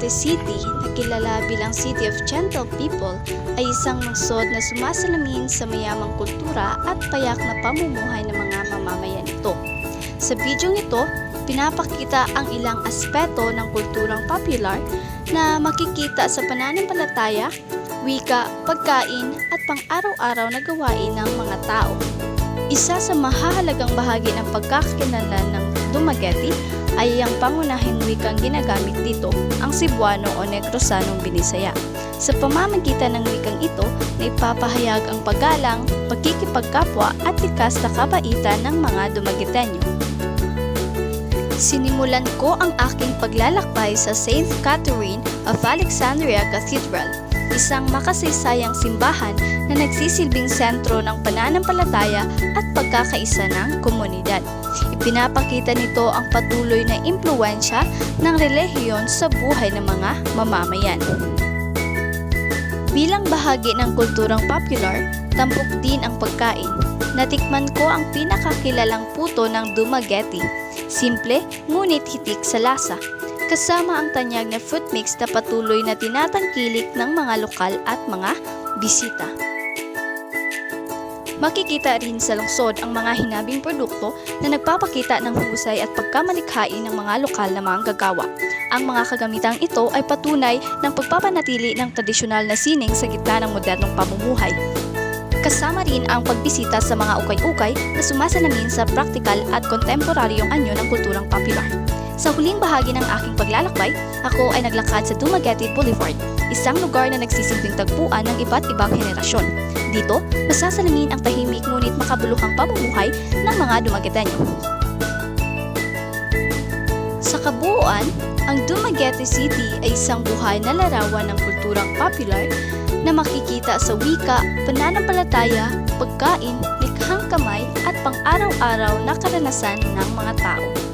Dumaguete City, na kilala bilang City of Gentle People, ay isang lungsod na sumasalamin sa mayamang kultura at payak na pamumuhay ng mga mamamayan nito. Sa bidyong ito, pinapakita ang ilang aspeto ng kulturang popular na makikita sa pananampalataya, wika, pagkain at pang-araw-araw na gawain ng mga tao. Isa sa mahahalagang bahagi ng pagkakakilanlan ng Dumaguete ay ang pangunahing wikang ginagamit dito, ang Cebuano o Negrosanong Binisaya. Sa pamamagitan ng wikang ito, naipapahayag ang paggalang, pagkikipagkapwa at likas na kabaitan ng mga Dumagueteño. Sinimulan ko ang aking paglalakbay sa St. Catherine of Alexandria Cathedral, isang makasaysayang simbahan na nagsisilbing sentro ng pananampalataya at pagkakaisa ng komunidad. Ipinapakita nito ang patuloy na impluwensya ng relihiyon sa buhay ng mga mamamayan. Bilang bahagi ng kulturang popular, tampok din ang pagkain. Natikman ko ang pinakakilalang puto ng Dumaguete. Simple, ngunit hitik sa lasa. Kasama ang tanyag na fruit mix na patuloy na tinatangkilik ng mga lokal at mga bisita. Makikita rin sa lungsod ang mga hinabing produkto na nagpapakita ng husay at pagkamalikhain ng mga lokal na manggagawa. Ang mga kagamitang ito ay patunay ng pagpapanatili ng tradisyonal na sining sa gitna ng modernong pamumuhay. Kasama rin ang pagbisita sa mga ukay-ukay na sumasalamin sa praktikal at kontemporaryong anyo ng kulturang popular. Sa huling bahagi ng aking paglalakbay, ako ay naglakad sa Dumaguete Boulevard, isang lugar na nagsisilbing tagpuan ng iba't ibang henerasyon. Dito, masasalamin ang tahimik ngunit makabuluhang pamumuhay ng mga Dumagueteño. Sa kabuuan, ang Dumaguete City ay isang buhay na larawan ng kulturang popular na makikita sa wika, pananampalataya, pagkain, likhang kamay at pang-araw-araw na karanasan ng mga tao.